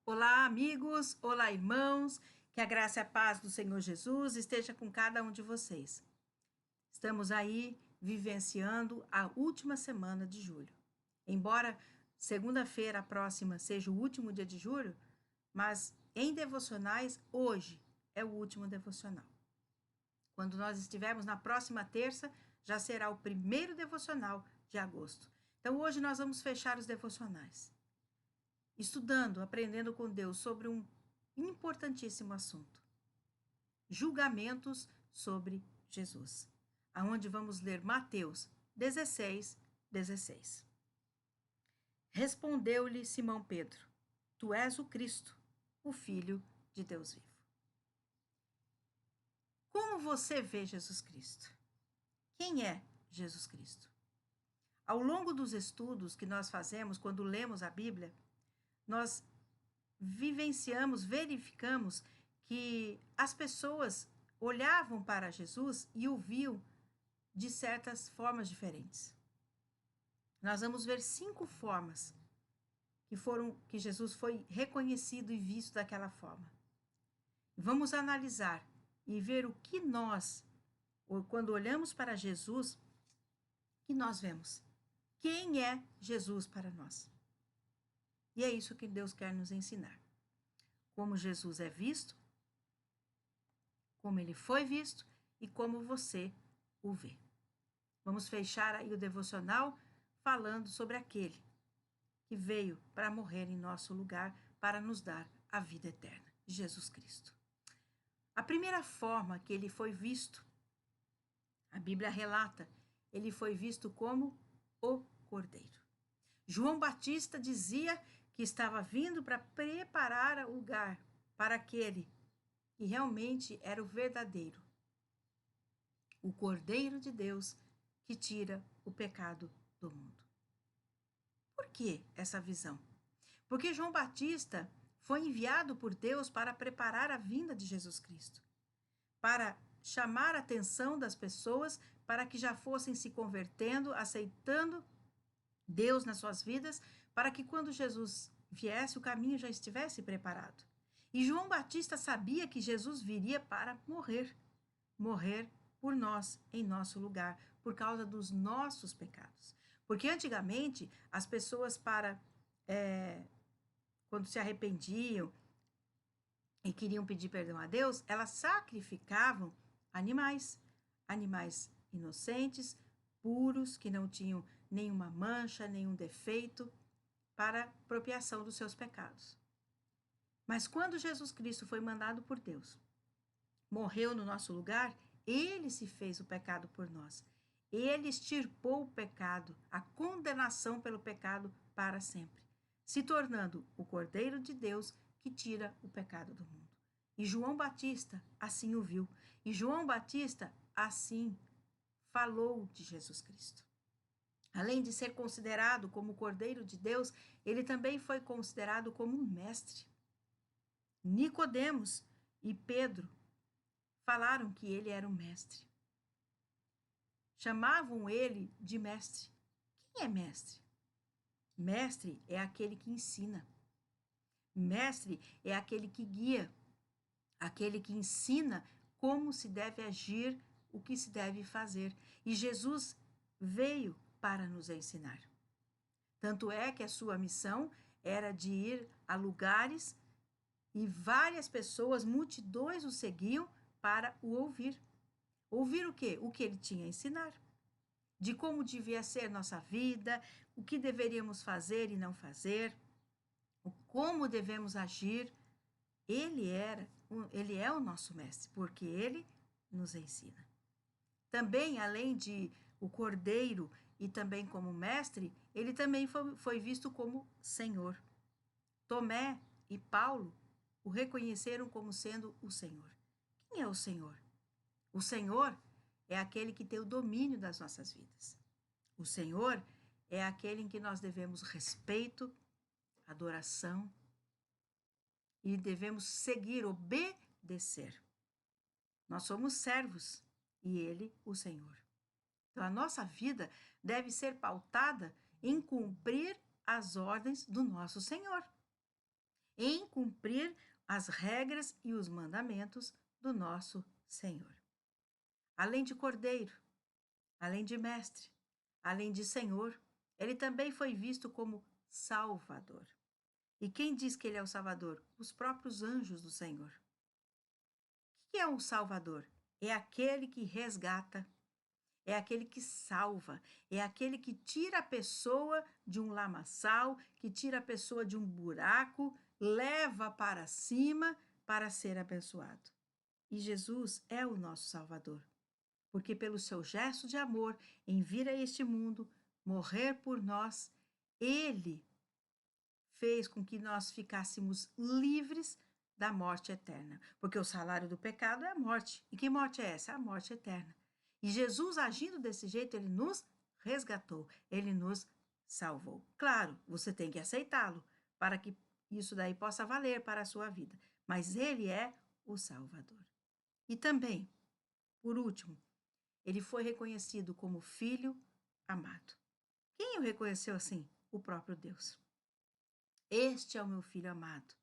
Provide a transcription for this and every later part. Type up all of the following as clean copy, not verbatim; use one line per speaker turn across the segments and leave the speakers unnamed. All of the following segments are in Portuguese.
Olá, amigos! Olá, irmãos! Que a graça e a paz do Senhor Jesus esteja com cada um de vocês. Estamos aí vivenciando a última semana de julho. Embora segunda-feira próxima seja o último dia de julho, mas em devocionais, hoje é o último devocional. Quando nós estivermos na próxima terça, já será o primeiro devocional de agosto. Então, hoje nós vamos fechar os devocionais estudando, aprendendo com Deus sobre um importantíssimo assunto: julgamentos sobre Jesus, aonde vamos ler Mateus 16, 16. Respondeu-lhe Simão Pedro: Tu és o Cristo, o Filho de Deus vivo. Como você vê Jesus Cristo? Quem é Jesus Cristo? Ao longo dos estudos que nós fazemos quando lemos a Bíblia, nós vivenciamos, verificamos que as pessoas olhavam para Jesus e o viam de certas formas diferentes. Nós vamos ver 5 formas que Jesus foi reconhecido e visto daquela forma. Vamos analisar e ver o que nós, quando olhamos para Jesus, que nós vemos. Quem é Jesus para nós? E é isso que Deus quer nos ensinar. Como Jesus é visto, como ele foi visto e como você o vê. Vamos fechar aí o devocional falando sobre aquele que veio para morrer em nosso lugar para nos dar a vida eterna, Jesus Cristo. A primeira forma que ele foi visto, a Bíblia relata, ele foi visto como o Cordeiro. João Batista dizia que estava vindo para preparar o lugar para aquele que realmente era o verdadeiro, o Cordeiro de Deus que tira o pecado do mundo. Por que essa visão? Porque João Batista foi enviado por Deus para preparar a vinda de Jesus Cristo, para chamar a atenção das pessoas para que já fossem se convertendo, aceitando Deus nas suas vidas, para que quando Jesus viesse, o caminho já estivesse preparado. E João Batista sabia que Jesus viria para morrer por nós, em nosso lugar, por causa dos nossos pecados. Porque antigamente, as pessoas quando se arrependiam e queriam pedir perdão a Deus, elas sacrificavam animais, animais inocentes, puros, que não tinham nenhuma mancha, nenhum defeito, para propiação dos seus pecados. Mas quando Jesus Cristo foi mandado por Deus, morreu no nosso lugar, ele se fez o pecado por nós. Ele extirpou o pecado, a condenação pelo pecado para sempre, se tornando o Cordeiro de Deus que tira o pecado do mundo. E João Batista assim o viu. E João Batista assim falou de Jesus Cristo. Além de ser considerado como o Cordeiro de Deus, ele também foi considerado como um mestre. Nicodemos e Pedro falaram que ele era um mestre. Chamavam ele de mestre. Quem é mestre? Mestre é aquele que ensina. Mestre é aquele que guia, aquele que ensina como se deve agir, o que se deve fazer. E Jesus veio para nos ensinar. Tanto é que a sua missão era de ir a lugares e várias pessoas, multidões o seguiam para o ouvir. Ouvir o quê? O que ele tinha a ensinar. De como devia ser nossa vida, o que deveríamos fazer e não fazer, como devemos agir. Ele é o nosso mestre, porque ele nos ensina. Também, além de o Cordeiro e também como mestre, ele também foi visto como Senhor. Tomé e Paulo o reconheceram como sendo o Senhor. Quem é o Senhor? O Senhor é aquele que tem o domínio das nossas vidas. O Senhor é aquele em que nós devemos respeito, adoração e devemos seguir, obedecer. Nós somos servos e ele, o Senhor. Então, a nossa vida deve ser pautada em cumprir as ordens do nosso Senhor. em cumprir as regras e os mandamentos do nosso Senhor. Além de Cordeiro, além de Mestre, além de Senhor, ele também foi visto como Salvador. E quem diz que ele é o Salvador? Os próprios anjos do Senhor. O que é um Salvador? É aquele que resgata, é aquele que salva, é aquele que tira a pessoa de um lamaçal, que tira a pessoa de um buraco, leva para cima para ser abençoado. E Jesus é o nosso Salvador, porque pelo seu gesto de amor em vir a este mundo, morrer por nós, ele fez com que nós ficássemos livres da morte eterna, porque o salário do pecado é a morte. E que morte é essa? É a morte eterna. E Jesus, agindo desse jeito, ele nos resgatou, ele nos salvou. Claro, você tem que aceitá-lo para que isso daí possa valer para a sua vida, mas ele é o Salvador. E também, por último, ele foi reconhecido como filho amado. Quem o reconheceu assim? O próprio Deus. Este é o meu filho amado,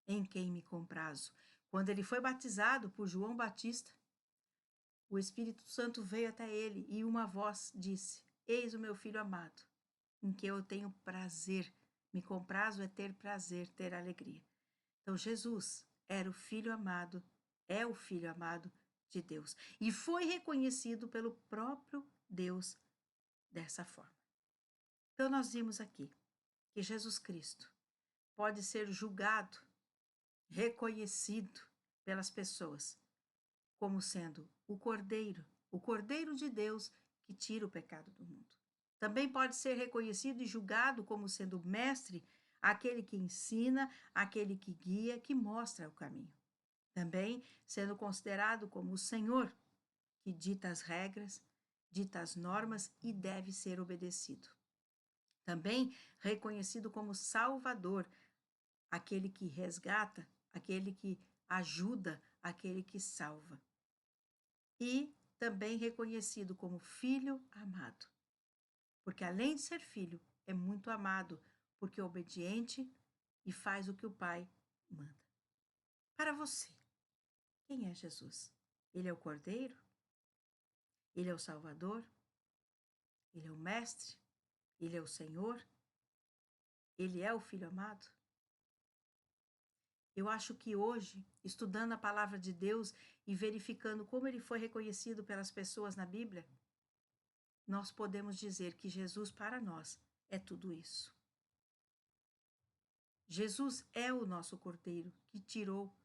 em quem me comprazo. Quando ele foi batizado por João Batista, o Espírito Santo veio até ele e uma voz disse: Eis o meu filho amado, em que eu tenho prazer. Me comprazo é ter prazer, ter alegria. Então Jesus era o filho amado, é o filho amado de Deus e foi reconhecido pelo próprio Deus dessa forma. Então nós vimos aqui que Jesus Cristo pode ser julgado, reconhecido pelas pessoas como sendo o Cordeiro de Deus que tira o pecado do mundo. Também pode ser reconhecido e julgado como sendo mestre, aquele que ensina, aquele que guia, que mostra o caminho. Também sendo considerado como o Senhor, que dita as regras, dita as normas e deve ser obedecido. Também reconhecido como Salvador, aquele que resgata, aquele que ajuda, aquele que salva. E também reconhecido como filho amado, porque além de ser filho, é muito amado, porque é obediente e faz o que o Pai manda. Para você, quem é Jesus? Ele é o Cordeiro? Ele é o Salvador? Ele é o Mestre? Ele é o Senhor? Ele é o Filho amado? Eu acho que hoje, estudando a palavra de Deus e verificando como ele foi reconhecido pelas pessoas na Bíblia, nós podemos dizer que Jesus para nós é tudo isso. Jesus é o nosso Cordeiro que tirou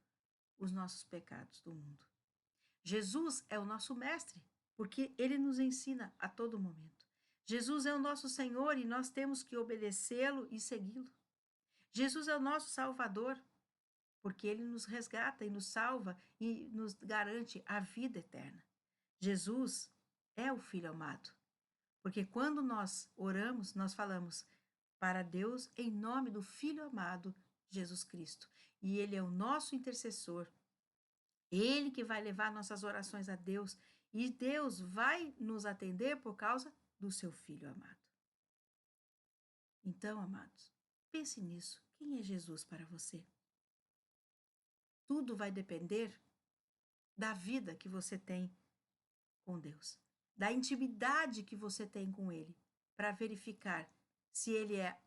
os nossos pecados do mundo. Jesus é o nosso mestre, porque ele nos ensina a todo momento. Jesus é o nosso Senhor e nós temos que obedecê-lo e segui-lo. Jesus é o nosso Salvador, porque ele nos resgata e nos salva e nos garante a vida eterna. Jesus é o Filho amado, porque quando nós oramos, nós falamos para Deus em nome do Filho amado, Jesus Cristo. E ele é o nosso intercessor, ele que vai levar nossas orações a Deus e Deus vai nos atender por causa do seu Filho amado. Então, amados, pense nisso. Quem é Jesus para você? Tudo vai depender da vida que você tem com Deus, da intimidade que você tem com Ele, para verificar se Ele é,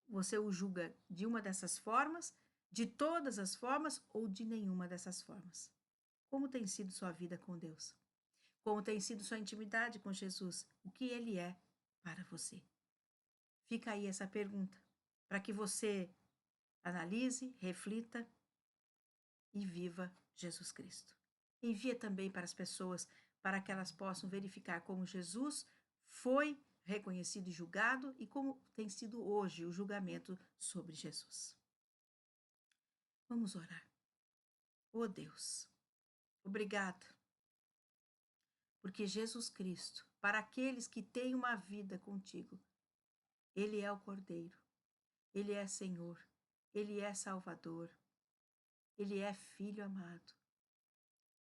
você o julga de uma dessas formas, de todas as formas ou de nenhuma dessas formas. Como tem sido sua vida com Deus? Como tem sido sua intimidade com Jesus? O que Ele é para você? Fica aí essa pergunta, para que você analise, reflita e viva Jesus Cristo. Envia também para as pessoas para que elas possam verificar como Jesus foi reconhecido e julgado e como tem sido hoje o julgamento sobre Jesus. Vamos orar. Oh Deus, obrigado, porque Jesus Cristo, para aqueles que têm uma vida contigo, Ele é o Cordeiro, Ele é Senhor, Ele é Salvador, Ele é Filho amado.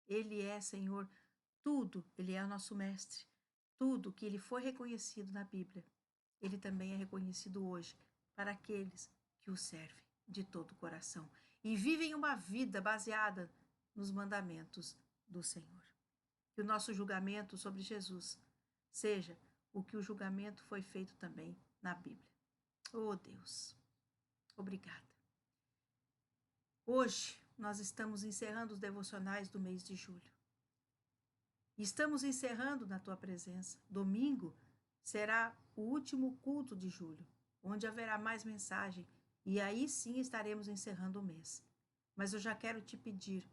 Ele é, Senhor, tudo, Ele é o nosso Mestre. Tudo que Ele foi reconhecido na Bíblia, Ele também é reconhecido hoje para aqueles que o servem. de todo o coração e vivem uma vida baseada nos mandamentos do Senhor. Que o nosso julgamento sobre Jesus seja o que o julgamento foi feito também na Bíblia. Oh Deus, obrigada. Hoje nós estamos encerrando os devocionais do mês de julho. Estamos encerrando na tua presença. Domingo será o último culto de julho, onde haverá mais mensagem, e aí sim estaremos encerrando o mês. Mas eu já quero te pedir,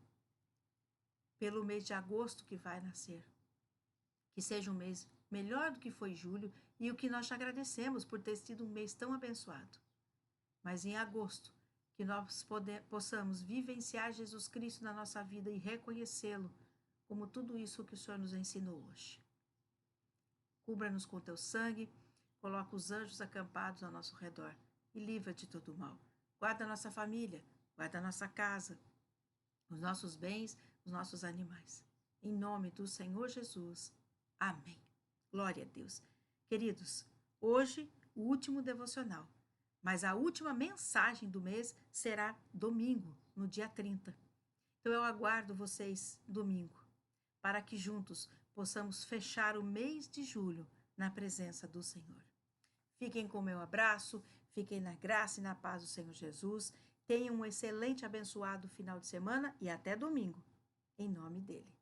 pelo mês de agosto que vai nascer, que seja um mês melhor do que foi julho, e o que nós te agradecemos por ter sido um mês tão abençoado. Mas em agosto, que nós possamos vivenciar Jesus Cristo na nossa vida e reconhecê-lo como tudo isso que o Senhor nos ensinou hoje. Cubra-nos com teu sangue, coloca os anjos acampados ao nosso redor e livra de todo o mal. Guarda a nossa família, guarda a nossa casa, os nossos bens, os nossos animais. Em nome do Senhor Jesus. Amém. Glória a Deus. Queridos, hoje o último devocional, mas a última mensagem do mês será domingo, no dia 30. Então eu aguardo vocês domingo, para que juntos possamos fechar o mês de julho na presença do Senhor. Fiquem com o meu abraço, fiquem na graça e na paz do Senhor Jesus. Tenham um excelente, abençoado final de semana e até domingo, em nome dele.